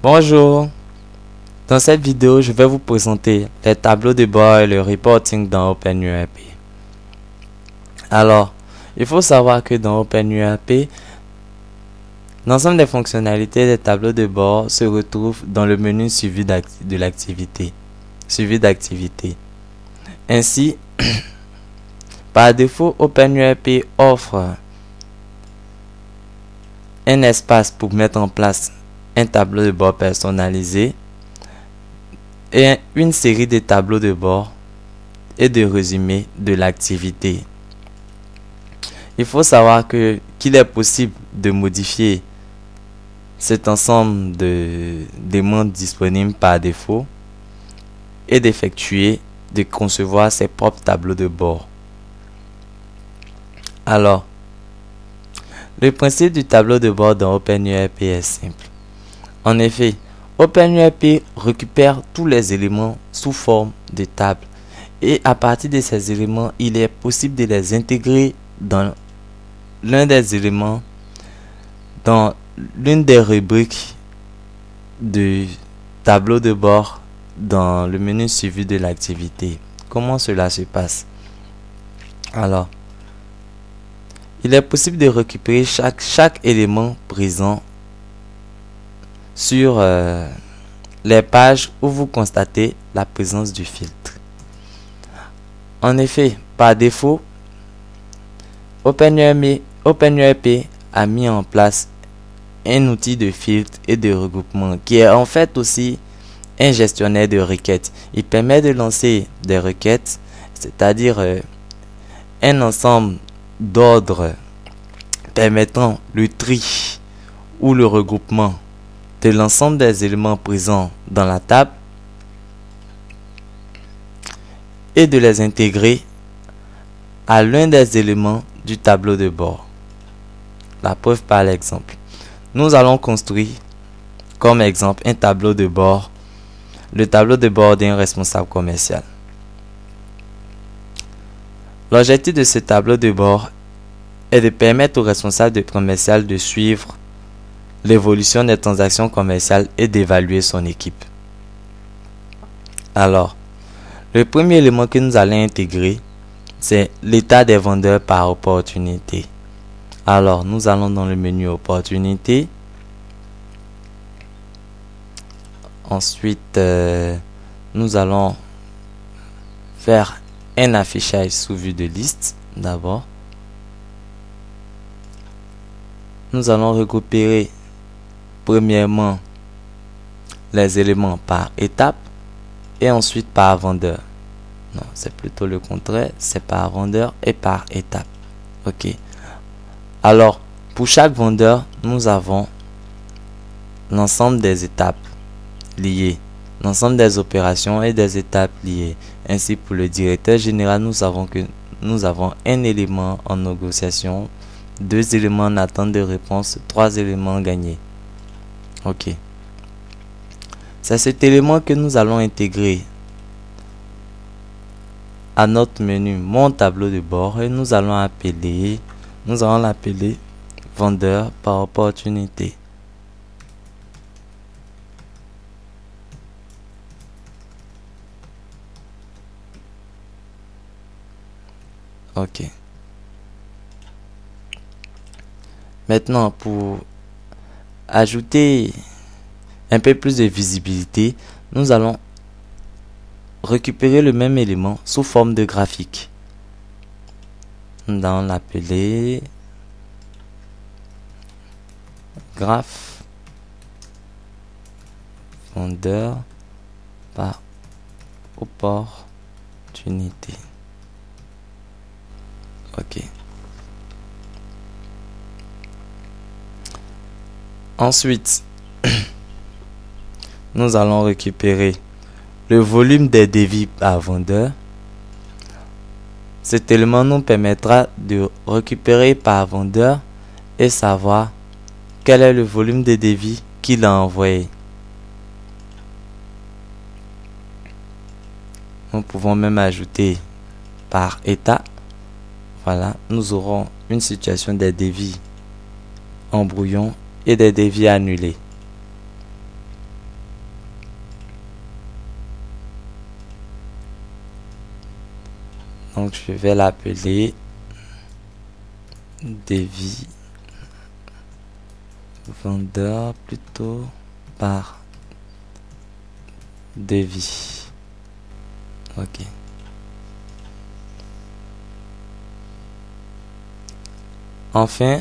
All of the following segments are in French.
Bonjour, dans cette vidéo je vais vous présenter les tableaux de bord et le reporting dans OpenURP. Alors, il faut savoir que dans OpenURP, l'ensemble des fonctionnalités des tableaux de bord se retrouvent dans le menu suivi de l'activité. Ainsi, par défaut, OpenURP offre un espace pour mettre en place un tableau de bord personnalisé et une série de tableaux de bord et de résumés de l'activité. Il faut savoir qu'il est possible de modifier cet ensemble d'éléments disponibles par défaut et de concevoir ses propres tableaux de bord. Alors, le principe du tableau de bord dans OpenURP est simple. En effet, OpenURP récupère tous les éléments sous forme de table et à partir de ces éléments, il est possible de les intégrer dans l'un des éléments, dans l'une des rubriques du tableau de bord dans le menu suivi de l'activité. Comment cela se passe? Alors, il est possible de récupérer chaque élément présent sur les pages où vous constatez la présence du filtre. En effet, par défaut, OpenURP a mis en place un outil de filtre et de regroupement qui est en fait aussi un gestionnaire de requêtes. Il permet de lancer des requêtes, c'est-à-dire un ensemble d'ordres permettant le tri ou le regroupement de l'ensemble des éléments présents dans la table et de les intégrer à l'un des éléments du tableau de bord. La preuve par l'exemple. Nous allons construire comme exemple un tableau de bord, le tableau de bord d'un responsable commercial. L'objectif de ce tableau de bord est de permettre au responsable commercial de suivre l'évolution des transactions commerciales et d'évaluer son équipe. Alors, le premier élément que nous allons intégrer, c'est l'état des vendeurs par opportunité. Alors, nous allons dans le menu opportunité. Ensuite, nous allons faire un affichage sous vue de liste d'abord. Nous allons récupérer premièrement les éléments par étape et ensuite par vendeur. Non, c'est plutôt le contraire, c'est par vendeur et par étape. Ok. Alors, pour chaque vendeur, nous avons l'ensemble des étapes liées, l'ensemble des opérations et des étapes liées. Ainsi, pour le directeur général, nous avons un élément en négociation, 2 éléments en attente de réponse, 3 éléments gagnés. Ok. C'est cet élément que nous allons intégrer à notre menu Mon tableau de bord et nous allons l'appeler vendeur par opportunité. Ok. Maintenant, pour ajouter un peu plus de visibilité, nous allons récupérer le même élément sous forme de graphique. Nous allons l'appeler graphe vendeur par opportunité. Ok. Ensuite, nous allons récupérer le volume des devis par vendeur. Cet élément nous permettra de récupérer par vendeur et savoir quel est le volume de devis qu'il a envoyé. Nous pouvons même ajouter par état. Voilà, nous aurons une situation des devis en brouillon et des devis annulés. Donc je vais l'appeler devis vendeur plutôt par devis. Ok. Enfin,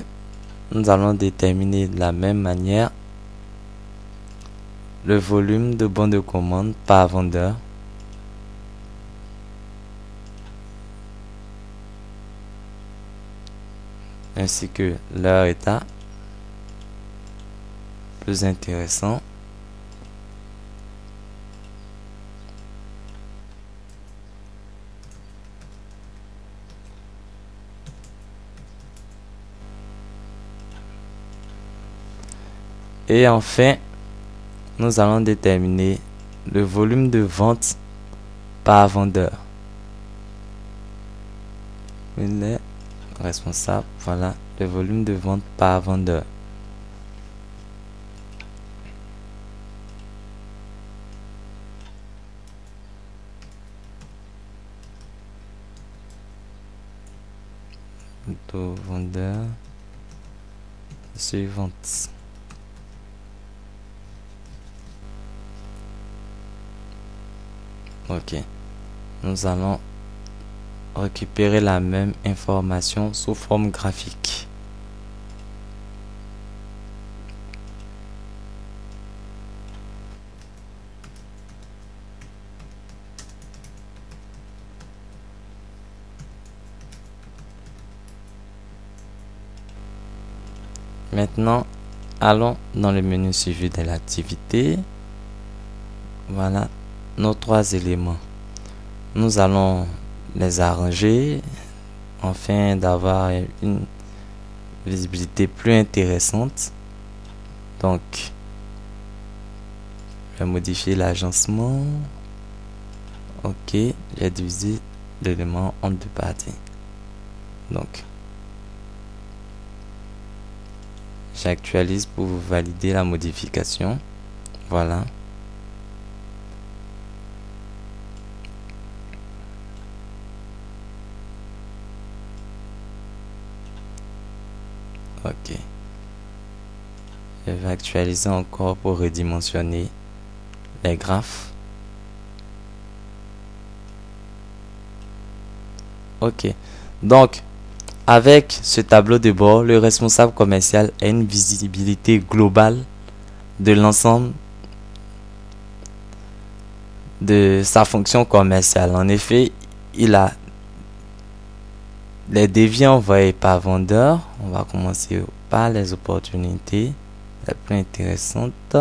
nous allons déterminer de la même manière le volume de bons de commande par vendeur. Ainsi que leur état. Plus intéressant. Et enfin, nous allons déterminer le volume de vente par vendeur. Il est responsable, voilà, le volume de vente par vendeur. Plutôt vendeur suivante. Ok, nous allons récupérer la même information sous forme graphique. Maintenant, allons dans le menu suivi de l'activité. Voilà nos trois éléments. Nous allons les arranger afin d'avoir une visibilité plus intéressante. Donc, je vais modifier l'agencement. Ok, j'ai divisé l'élément en deux parties. Donc, j'actualise pour valider la modification. Voilà. Ok. Je vais actualiser encore pour redimensionner les graphes. Ok. Donc, avec ce tableau de bord, le responsable commercial a une visibilité globale de l'ensemble de sa fonction commerciale. En effet, il a les devis envoyés par vendeur. On va commencer par les opportunités les plus intéressantes.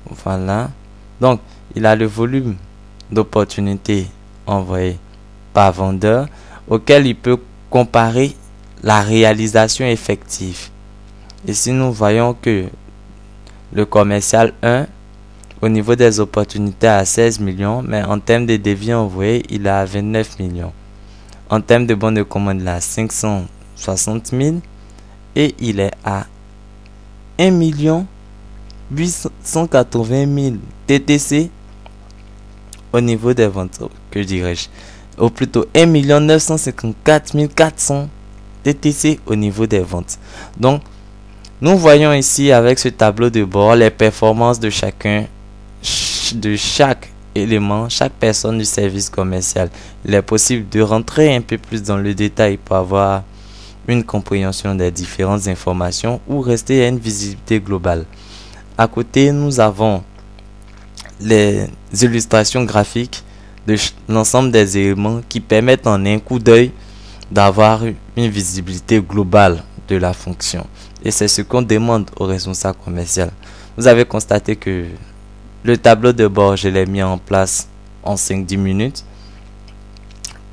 Voilà. Donc, il a le volume d'opportunités envoyées par vendeur auquel il peut comparer la réalisation effective. Ici, nous voyons que le commercial 1, au niveau des opportunités, a 16 millions, mais en termes de devis envoyés, il a 29 millions. En termes de bons de commande, il a 560 000 et il est à 1 880 000 TTC au niveau des ventes, que dirais-je, ou plutôt 1 954 400 TTC au niveau des ventes. Donc, nous voyons ici avec ce tableau de bord les performances de chacun, de chaque élément, chaque personne du service commercial. Il est possible de rentrer un peu plus dans le détail pour avoir une compréhension des différentes informations ou rester à une visibilité globale. À côté, nous avons les illustrations graphiques de l'ensemble des éléments qui permettent en un coup d'œil d'avoir une visibilité globale de la fonction. Et c'est ce qu'on demande au responsable commercial. Vous avez constaté que le tableau de bord, je l'ai mis en place en 5-10 minutes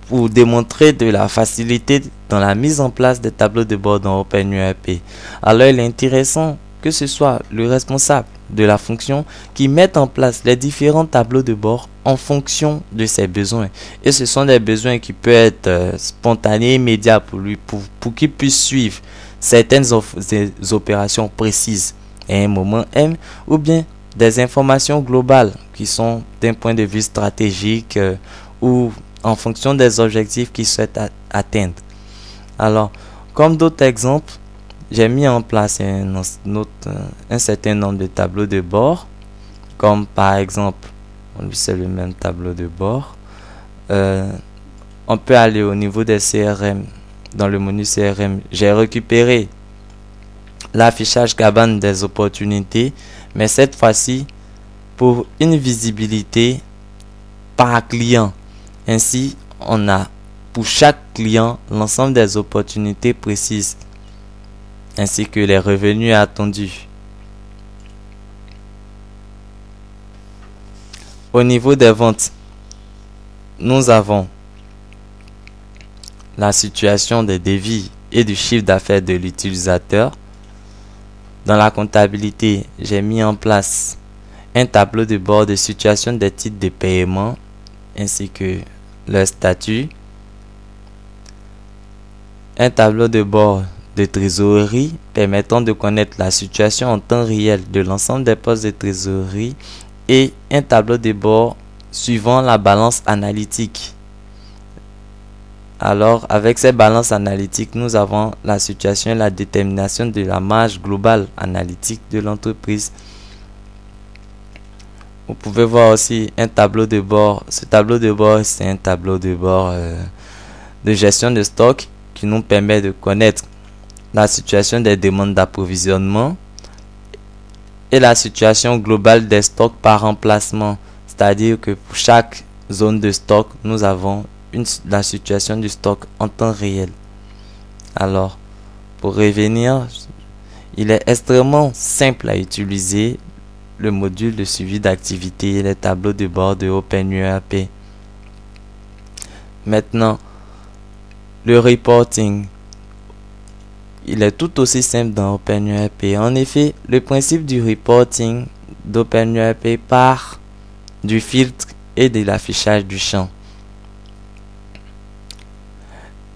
pour démontrer de la facilité dans la mise en place des tableaux de bord dans OpenURP. Alors, il est intéressant que ce soit le responsable de la fonction qui mette en place les différents tableaux de bord en fonction de ses besoins. Et ce sont des besoins qui peuvent être spontanés, immédiats pour lui, pour qu'il puisse suivre certaines opérations précises à un moment M, ou bien des informations globales qui sont d'un point de vue stratégique ou en fonction des objectifs qu'ils souhaitent atteindre. Alors, comme d'autres exemples, j'ai mis en place un certain nombre de tableaux de bord, comme par exemple, c'est le même tableau de bord. On peut aller au niveau des CRM. Dans le menu CRM, j'ai récupéré l'affichage cabane des opportunités, mais cette fois-ci pour une visibilité par client. Ainsi, on a pour chaque client l'ensemble des opportunités précises ainsi que les revenus attendus. Au niveau des ventes, nous avons la situation des devis et du chiffre d'affaires de l'utilisateur. Dans la comptabilité, j'ai mis en place un tableau de bord de situation des titres de paiement ainsi que leur statut, un tableau de bord de trésorerie permettant de connaître la situation en temps réel de l'ensemble des postes de trésorerie et un tableau de bord suivant la balance analytique. Alors, avec ces balances analytiques, nous avons la situation et la détermination de la marge globale analytique de l'entreprise. Vous pouvez voir aussi un tableau de bord. Ce tableau de bord, c'est un tableau de bord de gestion de stock qui nous permet de connaître la situation des demandes d'approvisionnement et la situation globale des stocks par emplacement. C'est-à-dire que pour chaque zone de stock, nous avons la situation du stock en temps réel. Alors, pour revenir, il est extrêmement simple à utiliser le module de suivi d'activité et les tableaux de bord de OpenURP. Maintenant, le reporting. Il est tout aussi simple dans OpenURP. En effet, le principe du reporting d'OpenURP part du filtre et de l'affichage du champ.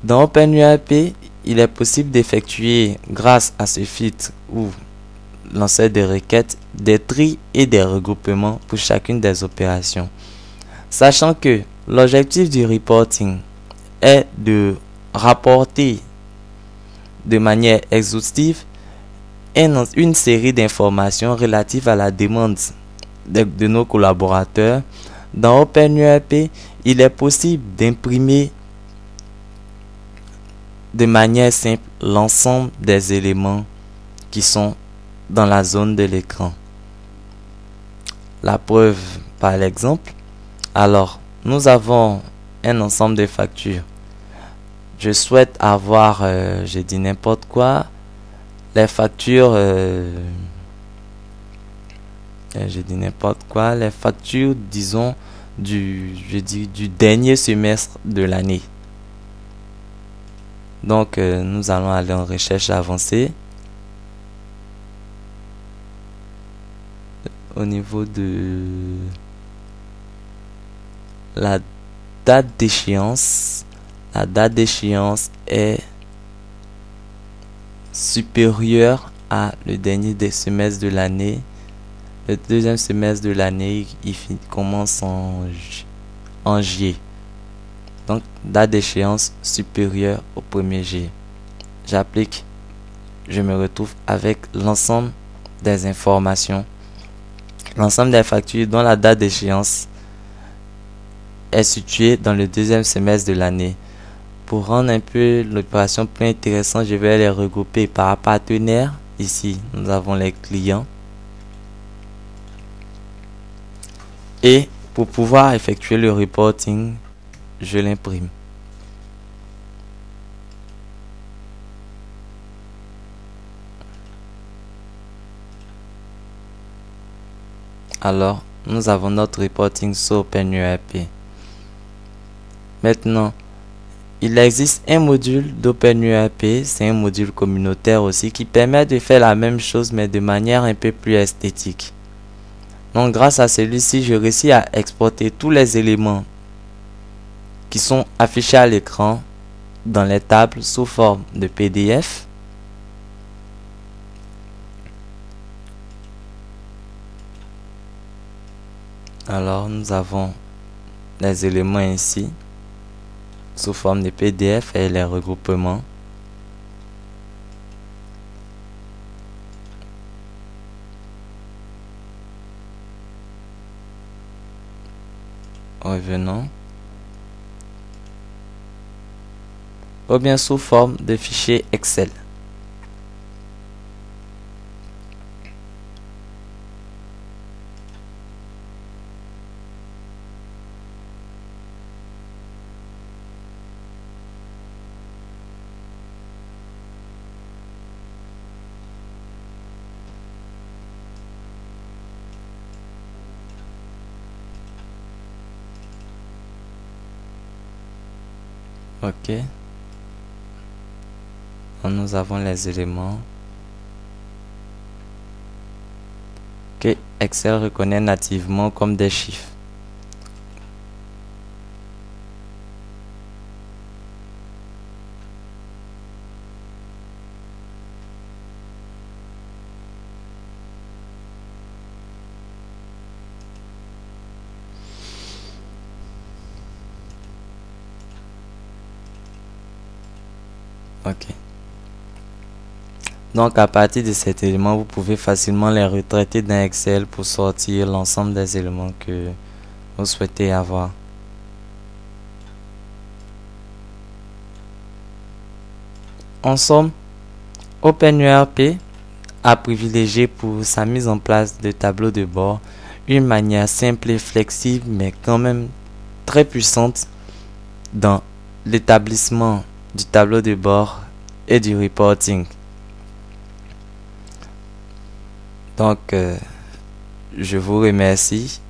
Dans OpenURP, il est possible d'effectuer, grâce à ce filtre ou lancer des requêtes, des tris et des regroupements pour chacune des opérations. Sachant que l'objectif du reporting est de rapporter de manière exhaustive une série d'informations relatives à la demande de nos collaborateurs. Dans OpenURP, il est possible d'imprimer de manière simple l'ensemble des éléments qui sont dans la zone de l'écran. La preuve par l'exemple. Alors, nous avons un ensemble de factures. Je souhaite avoir, je dis n'importe quoi, les factures, disons, du dernier semestre de l'année. Donc, nous allons aller en recherche avancée. Au niveau de la date d'échéance, la date d'échéance est supérieure à le dernier des semestres de l'année. Le deuxième semestre de l'année, il commence en juillet. Donc, date d'échéance supérieure au 1er juillet. J'applique, je me retrouve avec l'ensemble des informations, l'ensemble des factures dont la date d'échéance est située dans le deuxième semestre de l'année. Pour rendre un peu l'opération plus intéressante, je vais les regrouper par partenaire. Ici, nous avons les clients. Et pour pouvoir effectuer le reporting, je l'imprime. Alors, nous avons notre reporting sur OpenURP. Maintenant, il existe un module d'OpenURP, c'est un module communautaire aussi, qui permet de faire la même chose mais de manière un peu plus esthétique. Donc, grâce à celui-ci, je réussis à exporter tous les éléments qui sont affichés à l'écran dans les tables sous forme de PDF. Alors, nous avons les éléments ici. sous forme de PDF et les regroupements. Revenons. Ou bien sous forme de fichier Excel. Ok. Nous avons les éléments que Excel reconnaît nativement comme des chiffres. Ok. Donc à partir de cet élément, vous pouvez facilement les retraiter dans Excel pour sortir l'ensemble des éléments que vous souhaitez avoir. En somme, OpenURP a privilégié pour sa mise en place de tableaux de bord une manière simple et flexible mais quand même très puissante dans l'établissement du tableau de bord et du reporting. Donc, je vous remercie